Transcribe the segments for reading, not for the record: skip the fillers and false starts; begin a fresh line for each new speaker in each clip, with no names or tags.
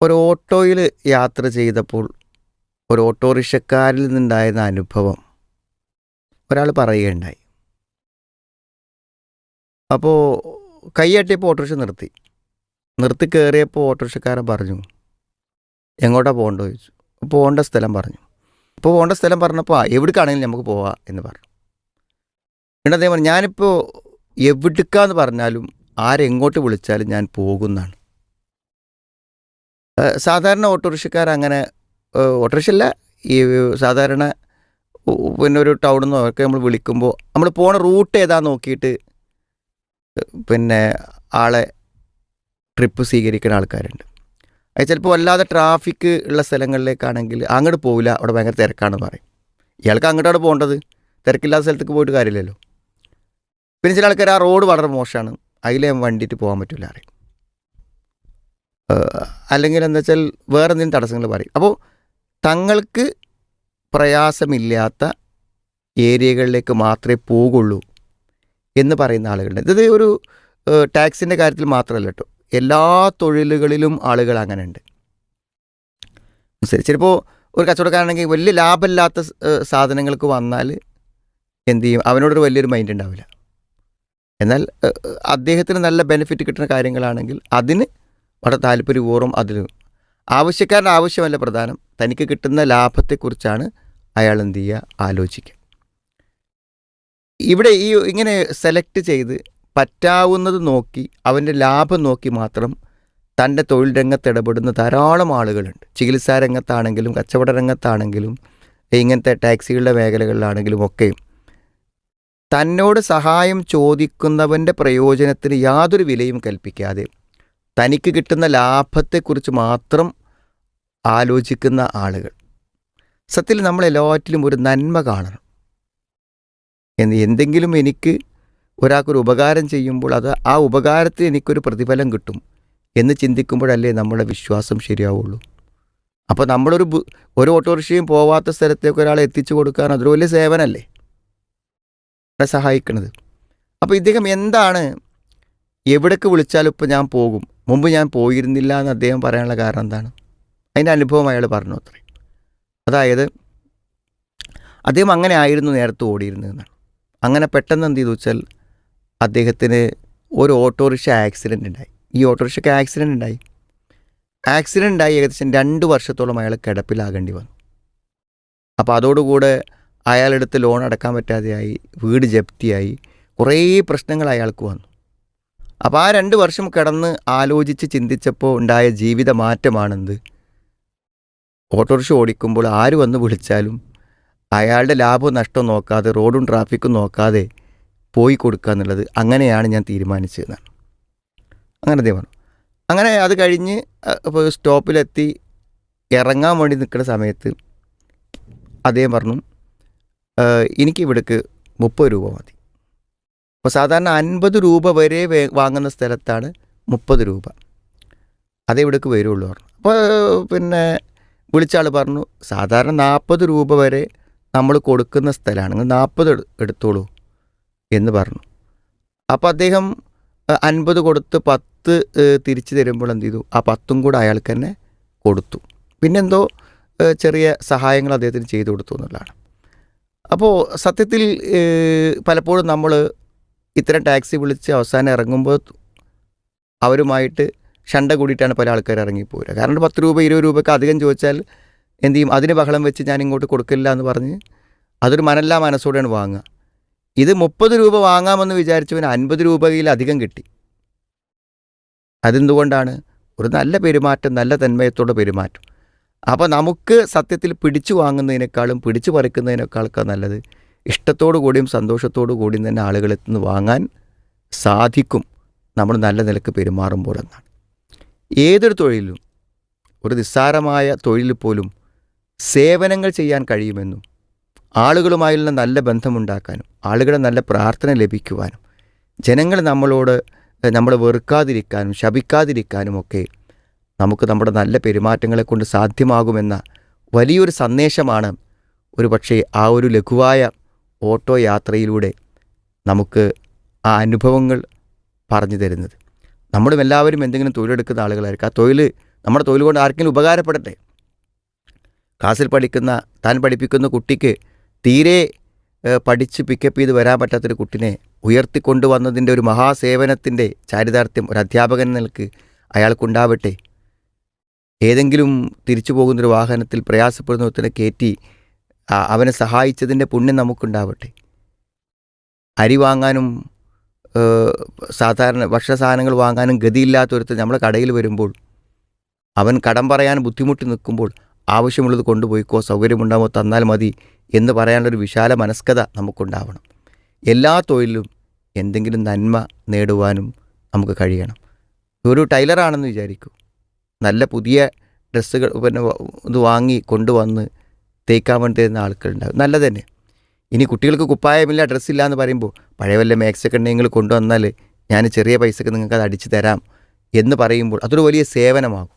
ഒരു ഓട്ടോയിൽ യാത്ര ചെയ്തപ്പോൾ ഒരു ഓട്ടോറിക്ഷക്കാരിൽ നിന്നുണ്ടായിരുന്ന അനുഭവം ഒരാൾ പറയുകയുണ്ടായി. അപ്പോൾ കൈയാട്ടിയപ്പോൾ ഓട്ടോറിക്ഷ നിർത്തി കയറിയപ്പോൾ ഓട്ടോറിക്ഷക്കാരൻ പറഞ്ഞു, എങ്ങോട്ടാണ് പോകേണ്ടത് ചോദിച്ചു. പോകേണ്ട സ്ഥലം പറഞ്ഞു. ഇപ്പോൾ പോകേണ്ട സ്ഥലം പറഞ്ഞപ്പോൾ എവിടേക്കാണെങ്കിലും നമുക്ക് പോവാം എന്ന് പറഞ്ഞു. എന്നിട്ട് അദ്ദേഹം പറഞ്ഞു, ഞാനിപ്പോൾ എവിടേക്കാന്ന് പറഞ്ഞാലും ആരെങ്ങോട്ട് വിളിച്ചാലും ഞാൻ പോകുന്നതാണ്. സാധാരണ ഓട്ടോറിക്ഷക്കാരങ്ങനെ ഓട്ടോറിക്ഷയല്ല, ഈ സാധാരണ പിന്നെ ഒരു ടൗണിൽ നിന്നോ ഒക്കെ നമ്മൾ വിളിക്കുമ്പോൾ നമ്മൾ പോണ റൂട്ട് ഏതാന്ന് നോക്കിയിട്ട് പിന്നെ ആളെ ട്രിപ്പ് സ്വീകരിക്കുന്ന ആൾക്കാരുണ്ട്. അത് ചിലപ്പോൾ വല്ലാതെ ട്രാഫിക് ഉള്ള സ്ഥലങ്ങളിലേക്കാണെങ്കിൽ അങ്ങോട്ട് പോവില്ല, അവിടെ ഭയങ്കര തിരക്കാണെന്ന് പറയും. ഇയാൾക്ക് അങ്ങോട്ടാണ് പോകേണ്ടത്, തിരക്കില്ലാത്ത സ്ഥലത്തേക്ക് പോയിട്ട് കാര്യമില്ലല്ലോ. പിന്നെ ചില ആൾക്കാർ ആ റോഡ് വളരെ മോശമാണ്, അതിലെ വണ്ടിയിട്ട് പോകാൻ പറ്റില്ല അറിയും. അല്ലെങ്കിൽ എന്താ വെച്ചാൽ വേറെ എന്തെങ്കിലും തടസ്സങ്ങൾ പറയും. അപ്പോൾ തങ്ങൾക്ക് പ്രയാസമില്ലാത്ത ഏരിയകളിലേക്ക് മാത്രമേ പോകുള്ളൂ എന്ന് പറയുന്ന ആളുകളുണ്ട്. ഇത് ഒരു ടാക്സിൻ്റെ കാര്യത്തിൽ മാത്രമല്ല കേട്ടോ, എല്ലാ തൊഴിലുകളിലും ആളുകൾ അങ്ങനെ ഉണ്ട്. ശരി, ചിലപ്പോൾ ഒരു കച്ചവടക്കാരാണെങ്കിൽ വലിയ ലാഭമില്ലാത്ത സാധനങ്ങൾക്ക് വന്നാൽ എന്തു ചെയ്യും, അവനോടൊരു വലിയൊരു മൈൻഡ് ഉണ്ടാവില്ല. എന്നാൽ അദ്ദേഹത്തിന് നല്ല ബെനിഫിറ്റ് കിട്ടുന്ന കാര്യങ്ങളാണെങ്കിൽ അതിന് വളരെ താല്പര്യപൂർവ്വം അതിൽ ആവശ്യക്കാരൻ്റെ ആവശ്യമല്ല പ്രധാനം, തനിക്ക് കിട്ടുന്ന ലാഭത്തെക്കുറിച്ചാണ് അയാൾ എന്ത് ചെയ്യുക, ആലോചിക്കുക. ഇവിടെ ഈ ഇങ്ങനെ സെലക്ട് ചെയ്ത് പറ്റാവുന്നത് നോക്കി അവൻ്റെ ലാഭം നോക്കി മാത്രം തൻ്റെ തൊഴിൽ രംഗത്ത് ഇടപെടുന്ന ധാരാളം ആളുകളുണ്ട്. ചികിത്സാ രംഗത്താണെങ്കിലും കച്ചവട രംഗത്താണെങ്കിലും ഇങ്ങനത്തെ ടാക്സികളുടെ മേഖലകളിലാണെങ്കിലും ഒക്കെയും തന്നോട് സഹായം ചോദിക്കുന്നവൻ്റെ പ്രയോജനത്തിന് യാതൊരു വിലയും കൽപ്പിക്കാതെ തനിക്ക് കിട്ടുന്ന ലാഭത്തെക്കുറിച്ച് മാത്രം ആലോചിക്കുന്ന ആളുകൾ. സത്യത്തിൽ നമ്മളെല്ലാറ്റിലും ഒരു നന്മ കാണണം. എന്തെങ്കിലും എനിക്ക് ഒരാൾക്കൊരു ഉപകാരം ചെയ്യുമ്പോൾ അത് ആ ഉപകാരത്തിന് എനിക്കൊരു പ്രതിഫലം കിട്ടും എന്ന് ചിന്തിക്കുമ്പോഴല്ലേ നമ്മുടെ വിശ്വാസം ശരിയാവുള്ളൂ. അപ്പോൾ നമ്മളൊരു ഓട്ടോറിക്ഷയും പോവാത്ത സ്ഥലത്തേക്ക് ഒരാളെ എത്തിച്ചു കൊടുക്കാൻ അതൊരു വലിയ സേവനമല്ലേ സഹായിക്കുന്നത്. അപ്പോൾ ഇദ്ദേഹം എന്താണ് എവിടേക്ക് വിളിച്ചാലും ഇപ്പോൾ ഞാൻ പോകും, മുമ്പ് ഞാൻ പോയിരുന്നില്ല എന്ന് അദ്ദേഹം പറയാനുള്ള കാരണം എന്താണ്? അതിൻ്റെ അനുഭവം അയാൾ പറഞ്ഞു അത്രേ. അതായത് അദ്ദേഹം അങ്ങനെ ആയിരുന്നു നേരത്തെ ഓടിയിരുന്നതെന്നാണ്. അങ്ങനെ പെട്ടെന്ന് എന്ത് ചെയ്തു വെച്ചാൽ അദ്ദേഹത്തിന് ഒരു ഓട്ടോറിക്ഷ ആക്സിഡൻ്റ് ഉണ്ടായി. ഈ ഓട്ടോറിക്ഷയ്ക്ക് ആക്സിഡൻ്റ് ഉണ്ടായി ഏകദേശം 2 വർഷത്തോളം അയാൾ കിടപ്പിലാകേണ്ടി വന്നു. അപ്പോൾ അതോടുകൂടെ അയാളെടുത്ത് ലോൺ അടക്കാൻ പറ്റാതെയായി, വീട് ജപ്തിയായി, കുറേ പ്രശ്നങ്ങൾ അയാൾക്ക് വന്നു. അപ്പോൾ ആ 2 വർഷം കിടന്ന് ആലോചിച്ച് ചിന്തിച്ചപ്പോൾ ഉണ്ടായ ജീവിത മാറ്റമാണെന്ത്, ഓട്ടോറിക്ഷ ഓടിക്കുമ്പോൾ ആര് വന്ന് വിളിച്ചാലും അയാളുടെ ലാഭവും നഷ്ടവും നോക്കാതെ റോഡും ട്രാഫിക്കും നോക്കാതെ പോയി കൊടുക്കുക എന്നുള്ളത്. അങ്ങനെയാണ് ഞാൻ തീരുമാനിച്ചതെന്നാണ്. അങ്ങനെ അദ്ദേഹം പറഞ്ഞു. അങ്ങനെ അത് കഴിഞ്ഞ് ഇപ്പോൾ സ്റ്റോപ്പിലെത്തി ഇറങ്ങാൻ വേണ്ടി നിൽക്കുന്ന സമയത്ത് അദ്ദേഹം പറഞ്ഞു, എനിക്ക് ഇവിടേക്ക് 30 രൂപ മതി. അപ്പോൾ സാധാരണ 50 രൂപ വരെ വാങ്ങുന്ന സ്ഥലത്താണ് 30 രൂപ, അതേ ഇവിടേക്ക് വരുള്ളൂ പറഞ്ഞു. അപ്പോൾ പിന്നെ വിളിച്ച ആൾ പറഞ്ഞു, സാധാരണ 40 രൂപ വരെ നമ്മൾ കൊടുക്കുന്ന സ്ഥലമാണ്, നിങ്ങൾ 40 എടുത്തോളൂ എന്ന് പറഞ്ഞു. അപ്പോൾ അദ്ദേഹം 50 കൊടുത്ത് 10 തിരിച്ചു തരുമ്പോൾ എന്ത് ചെയ്തു, ആ 10 കൂടെ അയാൾക്ക് തന്നെ കൊടുത്തു. പിന്നെന്തോ ചെറിയ സഹായങ്ങൾ അദ്ദേഹത്തിന് ചെയ്തു കൊടുത്തു എന്നുള്ളതാണ്. അപ്പോൾ സത്യത്തിൽ പലപ്പോഴും നമ്മൾ ഇത്തരം ടാക്സി വിളിച്ച് അവസാനം ഇറങ്ങുമ്പോൾ അവരുമായിട്ട് ഷണ്ട കൂടിയിട്ടാണ് പല ആൾക്കാർ ഇറങ്ങിപ്പോരുക. കാരണം 10 രൂപ 20 രൂപയ്ക്ക് അധികം ചോദിച്ചാൽ എന്തു ചെയ്യും, അതിന് ബഹളം വെച്ച് ഞാൻ ഇങ്ങോട്ട് കൊടുക്കില്ല എന്ന് പറഞ്ഞ് അതൊരു മനല്ലാ മനസ്സോടെയാണ് വാങ്ങുക. ഇത് 30 രൂപ വാങ്ങാമെന്ന് വിചാരിച്ചവന് 50 രൂപയിൽ അധികം കിട്ടി. അതെന്തുകൊണ്ടാണ്? ഒരു നല്ല പെരുമാറ്റം, നല്ല തന്മയത്തോടെ പെരുമാറ്റം. അപ്പോൾ നമുക്ക് സത്യത്തിൽ പിടിച്ചു വാങ്ങുന്നതിനേക്കാളും പിടിച്ചു പറിക്കുന്നതിനേക്കാളൊക്കെ നല്ലത് ഇഷ്ടത്തോടു കൂടിയും സന്തോഷത്തോടു കൂടിയും തന്നെ ആളുകളിൽ നിന്ന് വാങ്ങാൻ സാധിക്കും നമ്മൾ നല്ല നിലക്ക് പെരുമാറുമ്പോൾ എന്നാണ്. ഏതൊരു തൊഴിലും, ഒരു നിസ്സാരമായ തൊഴിൽ പോലും സേവനങ്ങൾ ചെയ്യാൻ കഴിയുമെന്നും ആളുകളുമായുള്ള നല്ല ബന്ധമുണ്ടാക്കാനും ആളുകളുടെ നല്ല പ്രാർത്ഥന ലഭിക്കുവാനും ജനങ്ങൾ നമ്മളെ വെറുക്കാതിരിക്കാനും ശപിക്കാതിരിക്കാനും ഒക്കെ നമുക്ക് നമ്മുടെ നല്ല പെരുമാറ്റങ്ങളെ കൊണ്ട് സാധ്യമാകുമെന്ന വലിയൊരു സന്ദേശമാണ് ഒരു പക്ഷേ ആ ഒരു ലഘുവായ ഓട്ടോ യാത്രയിലൂടെ നമുക്ക് ആ അനുഭവങ്ങൾ പറഞ്ഞു തരുന്നത്. നമ്മളും എല്ലാവരും എന്തെങ്കിലും തൊഴിലെടുക്കുന്ന ആളുകളായിരിക്കും. ആ തൊഴിൽ നമ്മുടെ തൊഴിൽ കൊണ്ട് ആർക്കെങ്കിലും ഉപകാരപ്പെടട്ടെ. ക്ലാസ്സിൽ താൻ പഠിപ്പിക്കുന്ന കുട്ടിക്ക് തീരെ പഠിച്ച് പിക്കപ്പ് ചെയ്ത് വരാൻ പറ്റാത്തൊരു കുട്ടിനെ ഉയർത്തിക്കൊണ്ടുവന്നതിൻ്റെ ഒരു മഹാസേവനത്തിൻ്റെ ചാരിതാർത്ഥ്യം ഒരു അധ്യാപകൻ നിലക്ക് അയാൾക്കുണ്ടാവട്ടെ. ഏതെങ്കിലും തിരിച്ചു പോകുന്നൊരു വാഹനത്തിൽ പ്രയാസപ്പെടുന്ന ഒരുത്തനെ കയറ്റി അവനെ സഹായിച്ചതിൻ്റെ പുണ്യം നമുക്കുണ്ടാവട്ടെ. അരി വാങ്ങാനും സാധാരണ ഭക്ഷണ സാധനങ്ങൾ വാങ്ങാനും ഗതിയില്ലാത്തൊരുത്തൻ നമ്മുടെ കടയിൽ വരുമ്പോൾ, അവൻ കടം പറയാൻ ബുദ്ധിമുട്ടി നിൽക്കുമ്പോൾ ആവശ്യമുള്ളത് കൊണ്ടുപോയിക്കോ, സൗകര്യമുണ്ടാകുമോ തന്നാൽ മതി എന്ന് പറയാനുള്ളൊരു വിശാല മനസ്കത നമുക്കുണ്ടാവണം. എല്ലാ തൊഴിലും എന്തെങ്കിലും നന്മ നേടുവാനും നമുക്ക് കഴിയണം. ഒരു ടൈലറാണെന്ന് വിചാരിക്കൂ, നല്ല പുതിയ ഡ്രസ്സുകൾ ഇത് വാങ്ങി കൊണ്ടുവന്ന് തേക്കാൻ വേണ്ടി തരുന്ന ആൾക്കാരുണ്ടാകും, നല്ലത് തന്നെ. ഇനി കുട്ടികൾക്ക് കുപ്പായമില്ല, ഡ്രസ്സില്ല എന്ന് പറയുമ്പോൾ പഴയ വല്ല മാക്സൊക്കെ ഉണ്ടെങ്കിൽ കൊണ്ടുവന്നാൽ ഞാൻ ചെറിയ പൈസക്ക് നിങ്ങൾക്ക് അത് അടിച്ചു തരാം എന്ന് പറയുമ്പോൾ അതൊരു വലിയ സേവനമാകും.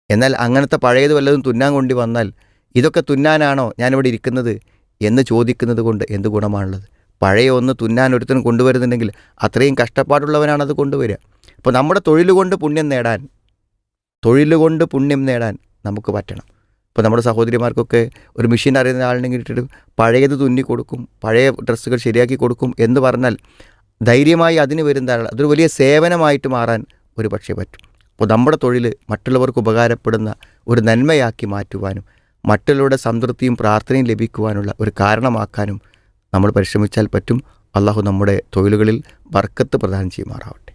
എന്നാൽ അങ്ങനത്തെ പഴയത് വല്ലതും തുന്നാൻ കൊണ്ടു വന്നാൽ ഇതൊക്കെ തുന്നാനാണോ ഞാനിവിടെ ഇരിക്കുന്നത് എന്ന് ചോദിക്കുന്നത് കൊണ്ട് എന്ത് ഗുണമാണുള്ളത്? പഴയ ഒന്ന് തുന്നാൻ ഒരുത്തനും കൊണ്ടുവരുന്നുണ്ടെങ്കിൽ അത്രയും കഷ്ടപ്പാടുള്ളവനാണത് കൊണ്ടുവരിക. അപ്പോൾ നമ്മുടെ തൊഴിൽ കൊണ്ട് പുണ്യം നേടാൻ നമുക്ക് പറ്റണം. ഇപ്പോൾ നമ്മുടെ സഹോദരിമാർക്കൊക്കെ ഒരു മെഷീൻ അറിയുന്ന ആളുണ്ടെങ്കിൽ ഇട്ടിട്ട് പഴയത് തുന്നി കൊടുക്കും, പഴയ ഡ്രസ്സുകൾ ശരിയാക്കി കൊടുക്കും എന്ന് പറഞ്ഞാൽ ധൈര്യമായി അതിന് വരുന്ന ആൾ അതൊരു വലിയ സേവനമായിട്ട് മാറാൻ ഒരു പക്ഷേ പറ്റും. അപ്പോൾ നമ്മുടെ തൊഴിൽ മറ്റുള്ളവർക്ക് ഉപകാരപ്പെടുന്ന ഒരു നന്മയാക്കി മാറ്റുവാനും മറ്റുള്ളവരുടെ സംതൃപ്തിയും പ്രാർത്ഥനയും ലഭിക്കുവാനുള്ള ഒരു കാരണമാക്കാനും നമ്മൾ പരിശ്രമിച്ചാൽ പറ്റും. അള്ളാഹു നമ്മുടെ തൊഴിലുകളിൽ ബർക്കത്ത് പ്രദാനം ചെയ്യുമാറാവട്ടെ.